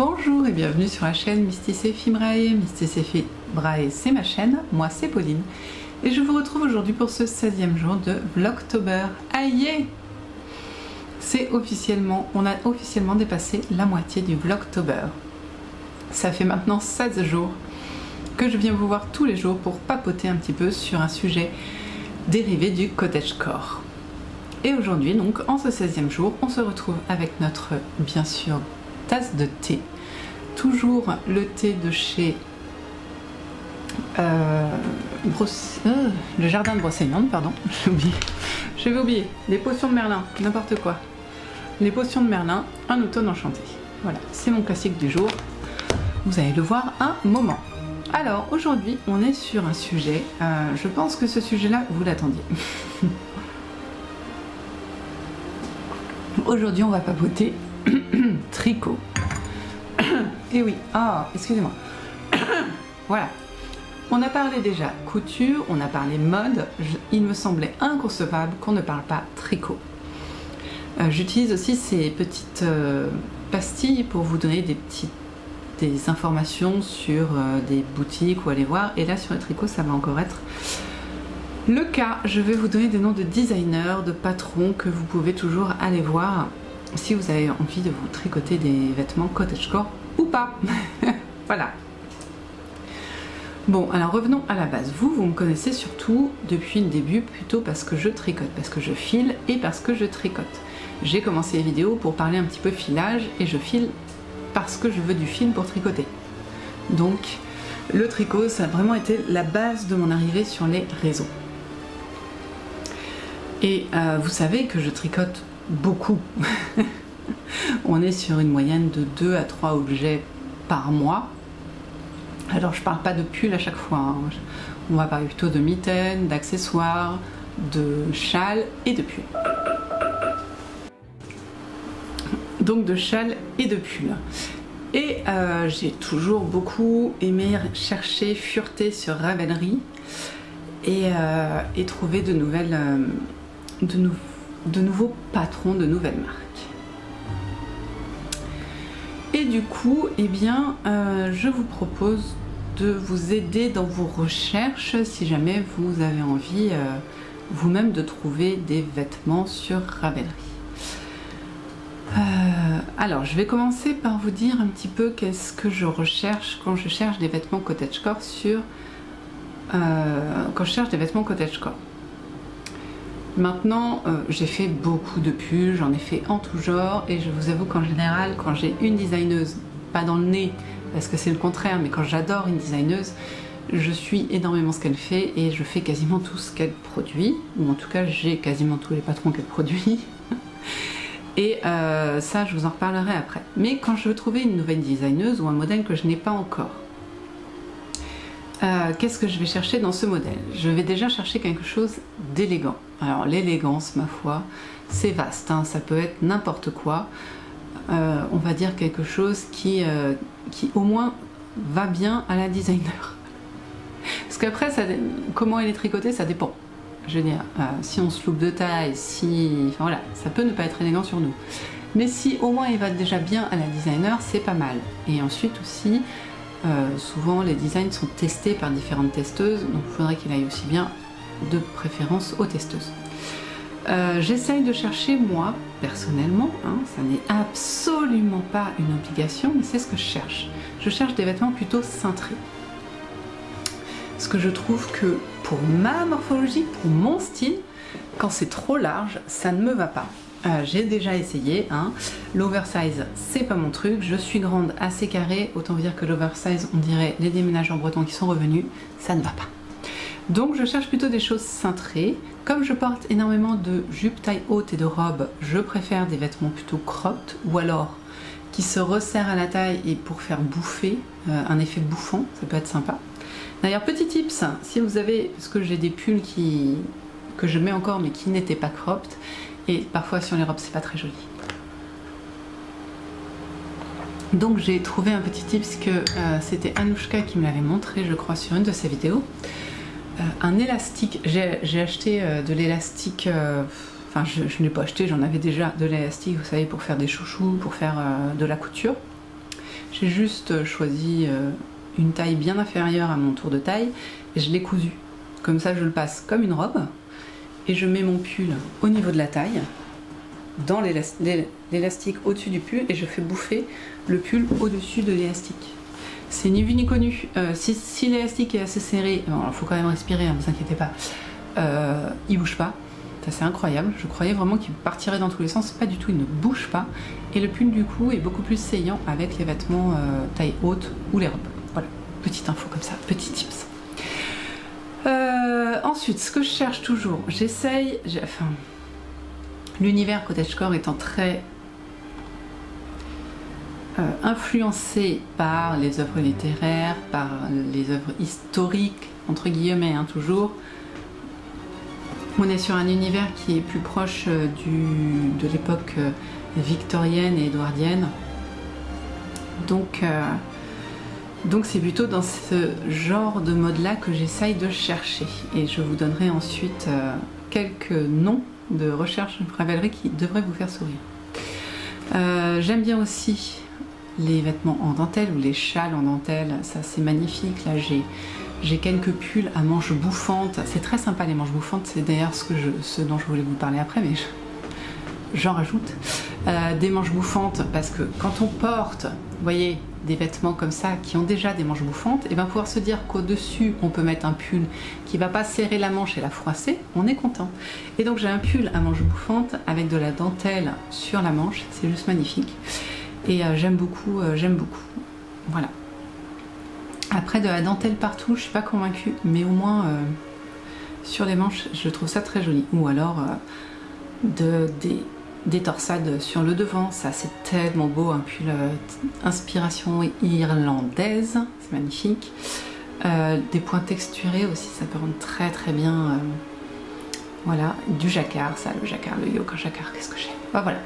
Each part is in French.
Bonjour et bienvenue sur la chaîne Mysticéphie Braille. Mysticéphie Braille, c'est ma chaîne, moi c'est Pauline. Et je vous retrouve aujourd'hui pour ce 16e jour de Vlogtober. Aïe! On a officiellement dépassé la moitié du Vlogtober. Ça fait maintenant 16 jours que je viens vous voir tous les jours pour papoter un petit peu sur un sujet dérivé du cottagecore. Et aujourd'hui, donc, en ce 16e jour, on se retrouve avec notre, bien sûr, tasse de thé. Toujours le thé de chez le jardin de Brocéliande, pardon, j'avais oublié, les potions de Merlin, n'importe quoi. Les potions de Merlin, un automne enchanté. Voilà, c'est mon classique du jour. Vous allez le voir un moment. Alors, aujourd'hui, on est sur un sujet, je pense que ce sujet-là, vous l'attendiez. Aujourd'hui, on va papoter tricot. Et oui, excusez-moi. Voilà. On a parlé déjà couture, on a parlé mode. Il me semblait inconcevable qu'on ne parle pas tricot. J'utilise aussi ces petites pastilles pour vous donner des informations sur des boutiques où aller voir. Et là, sur le tricot, ça va encore être le cas. Je vais vous donner des noms de designers, de patrons que vous pouvez toujours aller voir si vous avez envie de vous tricoter des vêtements cottagecore ou pas. Voilà. Bon, alors revenons à la base. Vous me connaissez surtout depuis le début plutôt parce que je tricote, parce que je file et parce que je tricote. J'ai commencé les vidéos pour parler un petit peu filage et je file parce que je veux du fil pour tricoter. Donc le tricot, ça a vraiment été la base de mon arrivée sur les réseaux. Et vous savez que je tricote beaucoup. On est sur une moyenne de 2 à 3 objets par mois. Alors je parle pas de pull à chaque fois, hein. On va parler plutôt de mitaines, d'accessoires, de châles et de pulls. Donc de châles et de pulls. Et j'ai toujours beaucoup aimé chercher, fureter sur Ravelry et trouver de nouveaux patrons, de nouvelles marques. Et du coup, eh bien, je vous propose de vous aider dans vos recherches si jamais vous avez envie vous-même de trouver des vêtements sur Ravelry. Alors, je vais commencer par vous dire un petit peu qu'est-ce que je recherche quand je cherche des vêtements cottagecore quand je cherche des vêtements cottagecore. Maintenant, j'ai fait beaucoup de pulls, j'en ai fait en tout genre et je vous avoue qu'en général, quand j'ai une designeuse, pas dans le nez, parce que c'est le contraire, mais quand j'adore une designeuse, je suis énormément ce qu'elle fait et je fais quasiment tout ce qu'elle produit, ou en tout cas j'ai quasiment tous les patrons qu'elle produit. Et ça, je vous en reparlerai après. Mais quand je veux trouver une nouvelle designeuse ou un modèle que je n'ai pas encore, qu'est-ce que je vais chercher dans ce modèle? Je vais déjà chercher quelque chose d'élégant. Alors l'élégance, ma foi, c'est vaste, hein, ça peut être n'importe quoi. On va dire quelque chose qui au moins va bien à la designer. Parce qu'après, comment elle est tricotée, ça dépend. Je veux dire, si on se loupe de taille, enfin voilà, ça peut ne pas être élégant sur nous. Mais si au moins il va déjà bien à la designer, c'est pas mal. Et ensuite aussi, souvent les designs sont testés par différentes testeuses, donc il faudrait qu'il aille aussi bien de préférence aux testeuses. J'essaye de chercher moi, personnellement, hein, ça n'est absolument pas une obligation, mais c'est ce que je cherche. Je cherche des vêtements plutôt cintrés. Parce que je trouve que pour ma morphologie, pour mon style, quand c'est trop large, ça ne me va pas. J'ai déjà essayé, hein. L'oversize c'est pas mon truc, je suis grande assez carrée, autant vous dire que l'oversize on dirait les déménageurs bretons qui sont revenus, ça ne va pas. Donc je cherche plutôt des choses cintrées. Comme je porte énormément de jupes taille haute et de robes, je préfère des vêtements plutôt cropped ou alors qui se resserrent à la taille et pour faire bouffer, un effet bouffant, ça peut être sympa. D'ailleurs petit tips, si vous avez, parce que j'ai des pulls que je mets encore mais qui n'étaient pas cropped, et parfois sur les robes c'est pas très joli. Donc j'ai trouvé un petit tips que c'était Anouchka qui me l'avait montré, je crois, sur une de ses vidéos. Un élastique, j'ai acheté de l'élastique, enfin je ne l'ai pas acheté, j'en avais déjà de l'élastique, vous savez, pour faire des chouchous, pour faire de la couture. J'ai juste choisi une taille bien inférieure à mon tour de taille et je l'ai cousu. Comme ça je le passe comme une robe et je mets mon pull au niveau de la taille, dans l'élastique au-dessus du pull et je fais bouffer le pull au-dessus de l'élastique. C'est ni vu ni connu. Si l'élastique est assez serré, il faut quand même respirer, ne vous inquiétez pas, il bouge pas. Ça c'est incroyable, je croyais vraiment qu'il partirait dans tous les sens, pas du tout, il ne bouge pas. Et le pull du coup est beaucoup plus saillant avec les vêtements taille haute ou les robes. Voilà, petite info comme ça, petit tips. Ensuite, ce que je cherche toujours, j'essaye, enfin, l'univers cottagecore étant très influencé par les œuvres littéraires, par les œuvres historiques, entre guillemets, hein, toujours. On est sur un univers qui est plus proche de l'époque victorienne et édouardienne. Donc c'est plutôt dans ce genre de mode-là que j'essaye de chercher. Et je vous donnerai ensuite quelques noms de recherche Ravelry qui devraient vous faire sourire. J'aime bien aussi les vêtements en dentelle ou les châles en dentelle. Ça c'est magnifique. Là j'ai quelques pulls à manches bouffantes. C'est très sympa les manches bouffantes. C'est d'ailleurs ce dont je voulais vous parler après, mais j'en rajoute. Des manches bouffantes parce que quand on porte, vous voyez, des vêtements comme ça qui ont déjà des manches bouffantes, et bien pouvoir se dire qu'au-dessus on peut mettre un pull qui va pas serrer la manche et la froisser, on est content. Et donc j'ai un pull à manches bouffantes avec de la dentelle sur la manche, c'est juste magnifique. Et j'aime beaucoup, voilà. Après de la dentelle partout, je suis pas convaincue, mais au moins sur les manches, je trouve ça très joli. Ou alors des torsades sur le devant, ça c'est tellement beau, un pull inspiration irlandaise, c'est magnifique. Des points texturés aussi, ça peut rendre très très bien. Voilà, du jacquard, ça, le jacquard, le yoke en jacquard, qu'est-ce que j'aime. Voilà,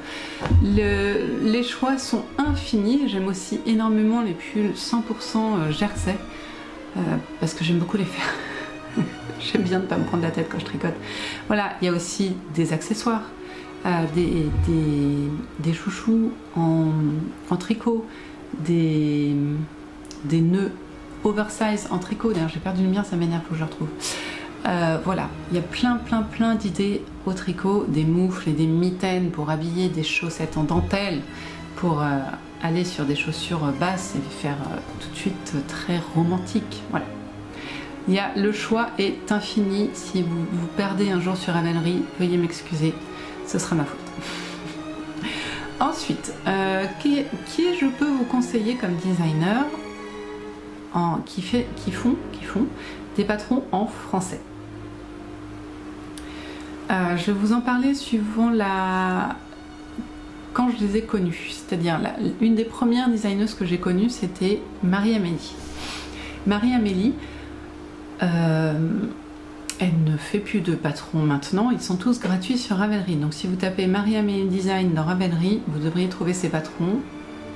les choix sont infinis. J'aime aussi énormément les pulls 100% jersey, parce que j'aime beaucoup les faire. J'aime bien ne pas me prendre la tête quand je tricote. Voilà, il y a aussi des accessoires, des chouchous en tricot, des nœuds oversize en tricot. D'ailleurs j'ai perdu le mien, ça m'énerve, faut que je le retrouve. Voilà, il y a plein d'idées au tricot, des moufles et des mitaines pour habiller, des chaussettes en dentelle pour aller sur des chaussures basses et faire tout de suite très romantique. Voilà. Le choix est infini. Si vous vous perdez un jour sur Ravelry, veuillez m'excuser, ce sera ma faute. Ensuite, qui je peux vous conseiller comme designer qui font des patrons en français. Je vais vous en parler suivant quand je les ai connus, c'est-à-dire une des premières designeuses que j'ai connues, c'était Marie-Amélie. Marie-Amélie, elle ne fait plus de patrons maintenant, ils sont tous gratuits sur Ravelry. Donc si vous tapez Marie-Amélie Design dans Ravelry, vous devriez trouver ces patrons.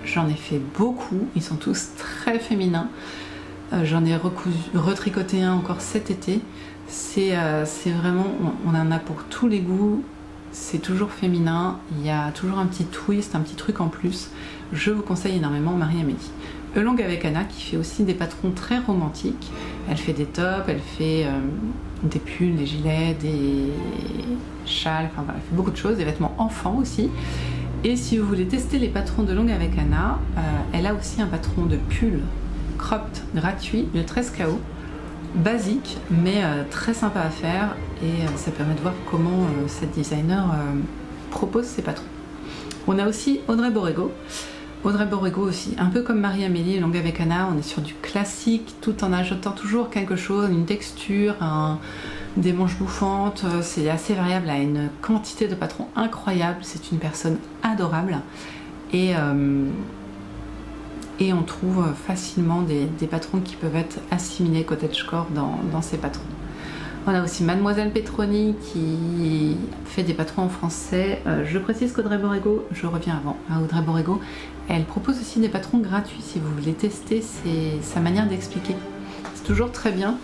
J'en ai fait beaucoup, ils sont tous très féminins. J'en ai retricoté un encore cet été. C'est vraiment, on en a pour tous les goûts. C'est toujours féminin, il y a toujours un petit twist, un petit truc en plus. Je vous conseille énormément Marie-Amélie. Elong avec Anna qui fait aussi des patrons très romantiques. Elle fait des tops, elle fait des pulls, des gilets, des châles, enfin voilà, elle fait beaucoup de choses, des vêtements enfants aussi. Et si vous voulez tester les patrons de Elong avec Anna, elle a aussi un patron de pull cropped gratuit de 13 KO, basique mais très sympa à faire, et ça permet de voir comment cette designer propose ses patrons. On a aussi Audrey Borrego. Audrey Borrego aussi, un peu comme Marie-Amélie et Elong avec Anna, on est sur du classique tout en ajoutant toujours quelque chose, une texture, des manches bouffantes. C'est assez variable, elle a une quantité de patrons incroyable, c'est une personne adorable, et on trouve facilement des patrons qui peuvent être assimilés cottagecore dans ces patrons. On a aussi Mademoiselle Petroni qui fait des patrons en français. Je précise qu'Audrey Borrego, je reviens avant, à Audrey Borrego, elle propose aussi des patrons gratuits si vous voulez tester sa manière d'expliquer. C'est toujours très bien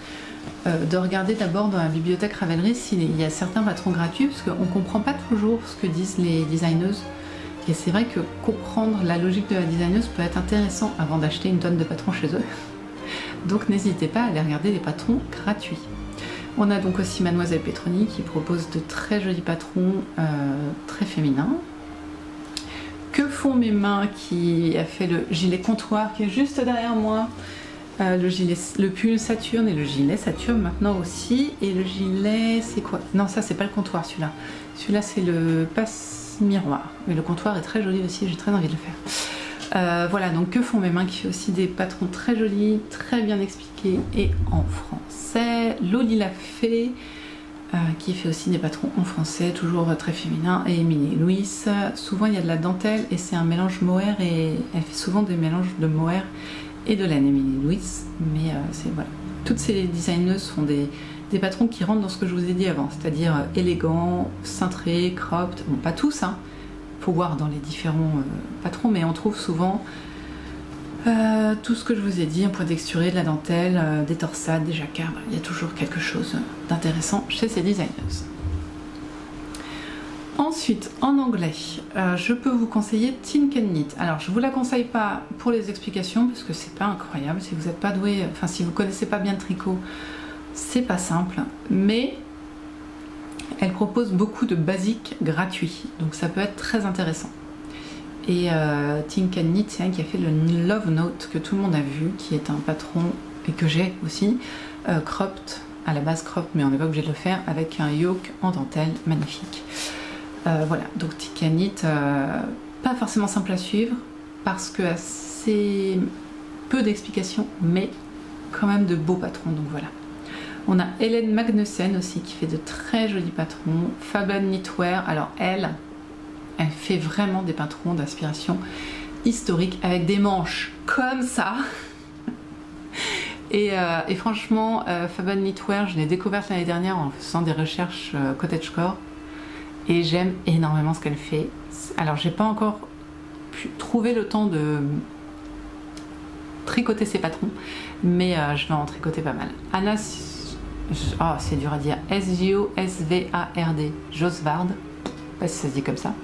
de regarder d'abord dans la bibliothèque Ravelry s'il y a certains patrons gratuits, parce qu'on ne comprend pas toujours ce que disent les designeuses Et c'est vrai que comprendre la logique de la designeuse peut être intéressant avant d'acheter une tonne de patrons chez eux. Donc n'hésitez pas à aller regarder les patrons gratuits. On a donc aussi Mademoiselle Petroni qui propose de très jolis patrons très féminins. Que font mes mains qui a fait le gilet comptoir qui est juste derrière moi. Le pull Saturne et le gilet Saturne maintenant aussi. Et le gilet, c'est quoi? Non, ça c'est pas le comptoir celui-là. Celui-là c'est le passe-miroir. Mais le comptoir est très joli aussi, j'ai très envie de le faire. Voilà, donc Que font mes mains qui fait aussi des patrons très jolis, très bien expliqués et en français. Loli la fée qui fait aussi des patrons en français, toujours très féminin. Et Émilie Louis, souvent il y a de la dentelle et c'est un mélange mohair et elle fait souvent des mélanges de mohair et de laine, Émilie Louis, mais c'est voilà. Toutes ces designeuses font des patrons qui rentrent dans ce que je vous ai dit avant, c'est-à-dire élégants, cintrés, cropped, bon pas tous, hein, faut voir dans les différents patrons, mais on trouve souvent tout ce que je vous ai dit, un point texturé, de la dentelle, des torsades, des jacquards, il y a toujours quelque chose d'intéressant chez ces designeuses. Ensuite, en anglais, je peux vous conseiller Tin Can Knit. Alors, je ne vous la conseille pas pour les explications parce que c'est pas incroyable. Si vous n'êtes pas doué, enfin si vous connaissez pas bien le tricot, c'est pas simple. Mais elle propose beaucoup de basiques gratuits, donc ça peut être très intéressant. Et Tin Can Knit, c'est elle qui a fait le Love Note que tout le monde a vu, qui est un patron et que j'ai aussi cropped, à la base cropped, mais on n'est pas obligé de le faire, avec un yoke en dentelle magnifique. Voilà, donc Tin Can Knit, pas forcément simple à suivre parce que assez peu d'explications, mais quand même de beaux patrons, donc voilà. On a Hélène Magnussen aussi qui fait de très jolis patrons. Faban Knitwear, alors elle fait vraiment des patrons d'inspiration historique avec des manches comme ça. Et franchement, Faban Knitwear, je l'ai découverte l'année dernière en faisant des recherches cottagecore. Et j'aime énormément ce qu'elle fait. Alors j'ai pas encore pu trouver le temps de tricoter ses patrons, mais je vais en tricoter pas mal. Anna, oh, c'est dur à dire, S-J-O-S-V-A-R-D, Josvard, je sais pas si ça se dit comme ça.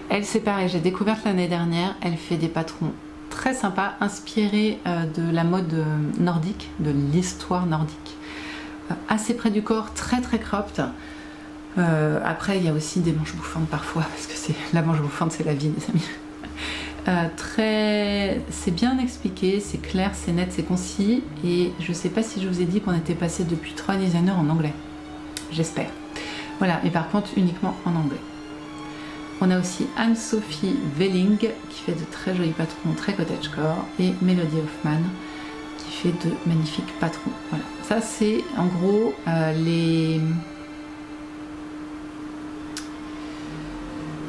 Elle c'est pareil, j'ai découvert l'année dernière, elle fait des patrons très sympas, inspirés de la mode nordique, de l'histoire nordique. Assez près du corps, très très cropped. Après il y a aussi des manches bouffantes parfois parce que c'est la manche bouffante, c'est la vie des amis. C'est bien expliqué, c'est clair, c'est net, c'est concis et je sais pas si je vous ai dit qu'on était passé depuis 3 designers en anglais, j'espère. Voilà, mais par contre uniquement en anglais. On a aussi Anne-Sophie Welling qui fait de très jolis patrons, très cottagecore, et Melody Hoffman qui fait de magnifiques patrons. Voilà, ça c'est en gros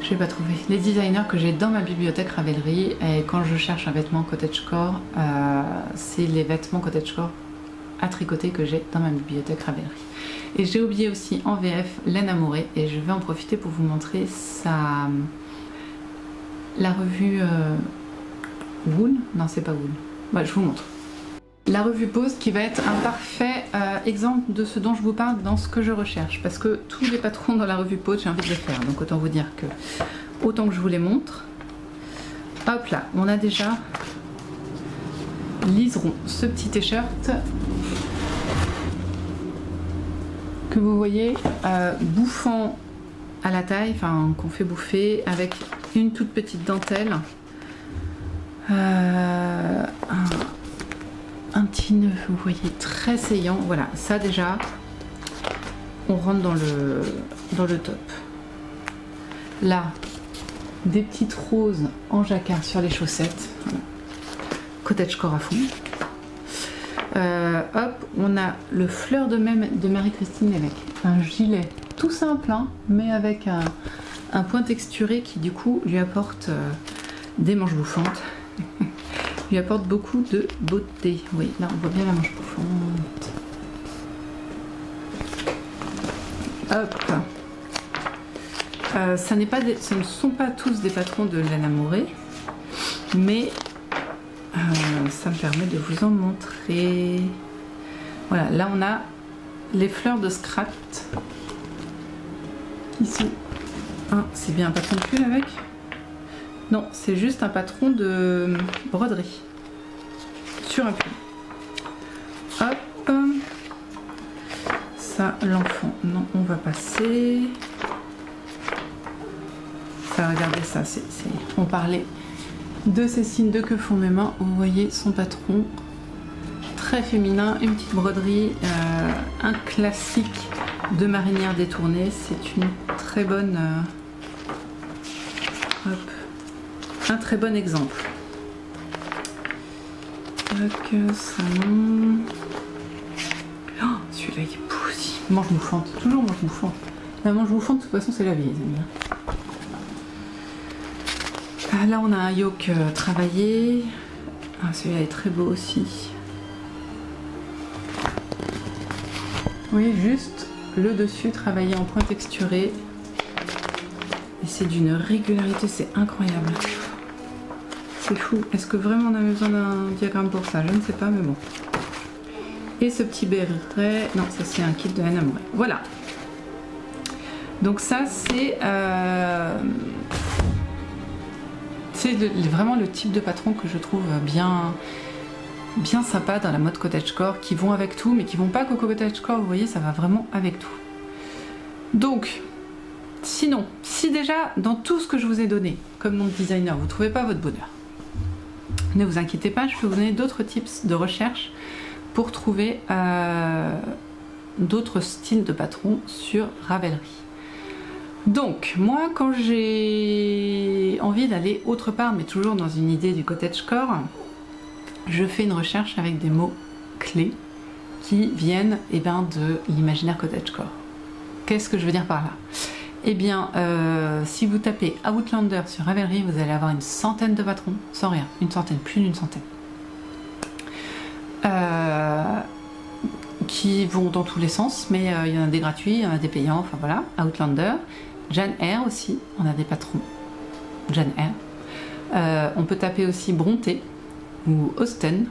je vais pas trouver les designers que j'ai dans ma bibliothèque Ravelry, et quand je cherche un vêtement cottagecore, c'est les vêtements cottagecore à tricoter que j'ai dans ma bibliothèque Ravelry. Et j'ai oublié aussi en VF Laine Amourée, et je vais en profiter pour vous montrer la revue Wool, non c'est pas Wool, ouais, je vous montre. La revue Pose qui va être un parfait exemple de ce dont je vous parle dans ce que je recherche, parce que tous les patrons dans la revue Pose j'ai envie de les faire, donc autant vous dire que autant que je vous les montre. Hop là, on a déjà liseront ce petit t-shirt que vous voyez bouffant à la taille, enfin qu'on fait bouffer avec une toute petite dentelle, un petit nœud, vous voyez, très saillant. Voilà, ça déjà, on rentre dans le top. Là, des petites roses en jacquard sur les chaussettes. Voilà. Cottagecore à fond. Hop, on a le fleur de même de Marie-Christine avec un gilet tout simple, hein, mais avec un point texturé qui du coup lui apporte des manches bouffantes. Lui apporte beaucoup de beauté. Oui, là on voit bien la manche bouffante. Hop. Ce ne sont pas tous des patrons de Laine Amourée, mais ça me permet de vous en montrer. Voilà, là on a les fleurs de Scrapped qui sont... c'est bien un patron de pull avec. Non, c'est juste un patron de broderie sur un pull. Hop, ça l'enfant, non, on va passer. Ça, regardez ça, on parlait de ces signes de que font mes mains. Vous voyez son patron, très féminin, une petite broderie, un classique de marinière détournée. C'est une très bonne, un très bon exemple. Donc, salon. Oh, celui-là il est poussif. Manche bouffante, toujours manche bouffante. La manche bouffante, de toute façon, c'est la vie, les amis. Ah, là, on a un yoke travaillé. Ah, celui-là est très beau aussi. Vous voyez, juste le dessus travaillé en point texturé. Et c'est d'une régularité, c'est incroyable. C'est fou. Est-ce que vraiment on avait besoin d'un diagramme pour ça? Je ne sais pas, mais bon. Et ce petit béret, non, ça c'est un kit de Anna Mouret. Voilà. Donc ça c'est vraiment le type de patron que je trouve bien sympa dans la mode cottagecore, qui vont avec tout, mais qui vont pas qu'au cottagecore. Vous voyez, ça va vraiment avec tout. Donc, sinon, si déjà dans tout ce que je vous ai donné comme nom de designer, vous trouvez pas votre bonheur, ne vous inquiétez pas, je peux vous donner d'autres tips de recherche pour trouver d'autres styles de patrons sur Ravelry. Donc, moi, quand j'ai envie d'aller autre part, mais toujours dans une idée du cottagecore, je fais une recherche avec des mots clés qui viennent de l'imaginaire cottagecore. Qu'est-ce que je veux dire par là? Eh bien, si vous tapez Outlander sur Ravelry, vous allez avoir une centaine de patrons, sans rien, une centaine, plus d'une centaine, qui vont dans tous les sens, mais il y en a des gratuits, il y en a des payants, enfin voilà. Outlander, Jane Eyre aussi, on a des patrons, Jane Eyre. On peut taper aussi Brontë ou Austen,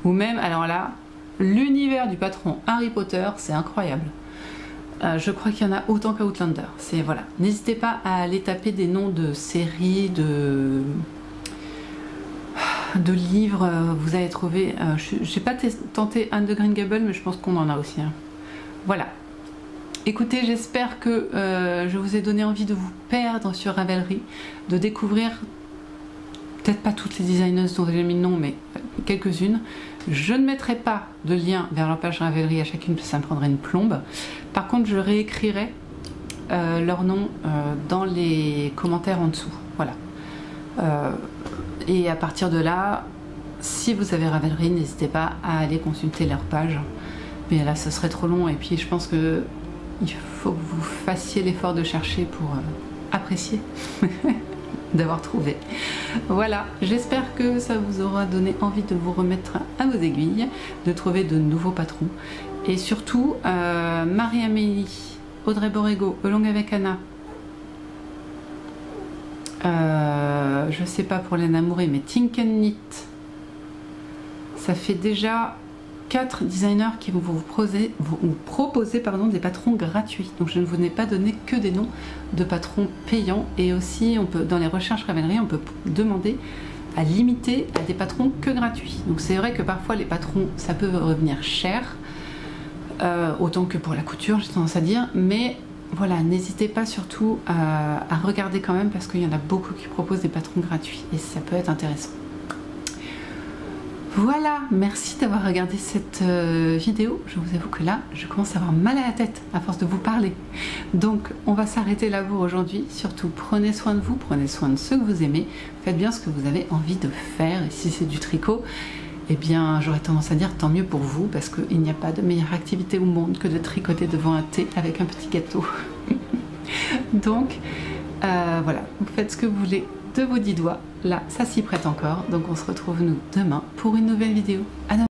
ou même, alors là, l'univers du patron Harry Potter, c'est incroyable. Je crois qu'il y en a autant qu'Outlander. C'est voilà. N'hésitez pas à aller taper des noms de séries, de livres. Vous allez trouver. J'ai pas tenté Anne de Green Gables, mais je pense qu'on en a aussi. Hein. Voilà. Écoutez, j'espère que je vous ai donné envie de vous perdre sur Ravelry, de découvrir peut-être pas toutes les designeuses dont j'ai mis le nom, mais quelques-unes. Je ne mettrai pas de lien vers leur page Ravelry à chacune, parce que ça me prendrait une plombe. Par contre, je réécrirai leur nom dans les commentaires en dessous. Voilà. Et à partir de là, si vous avez Ravelry, n'hésitez pas à aller consulter leur page. Mais là, ce serait trop long. Et puis, je pense que il faut que vous fassiez l'effort de chercher pour apprécier d'avoir trouvé. Voilà, j'espère que ça vous aura donné envie de vous remettre à vos aiguilles, de trouver de nouveaux patrons. Et surtout, Marie-Amélie, Audrey Borrego, Along avec Anna, je sais pas pour les Namouré, mais Think and Knit, ça fait déjà 4 designers qui vont vous proposer des patrons gratuits. Donc je ne vous ai pas donné que des noms de patrons payants, et aussi on peut, dans les recherches Ravelry, on peut demander à limiter à des patrons que gratuits. Donc c'est vrai que parfois les patrons, ça peut revenir cher, autant que pour la couture, j'ai tendance à dire, mais voilà, n'hésitez pas surtout à regarder quand même, parce qu'il y en a beaucoup qui proposent des patrons gratuits et ça peut être intéressant. Voilà, merci d'avoir regardé cette vidéo. Je vous avoue que là, je commence à avoir mal à la tête à force de vous parler. Donc, on va s'arrêter là pour aujourd'hui. Surtout, prenez soin de vous, prenez soin de ceux que vous aimez. Faites bien ce que vous avez envie de faire. Et si c'est du tricot, eh bien, j'aurais tendance à dire tant mieux pour vous, parce qu'il n'y a pas de meilleure activité au monde que de tricoter devant un thé avec un petit gâteau. Donc, voilà, vous faites ce que vous voulez de vos 10 doigts. Là, ça s'y prête encore. Donc on se retrouve nous demain pour une nouvelle vidéo. À demain.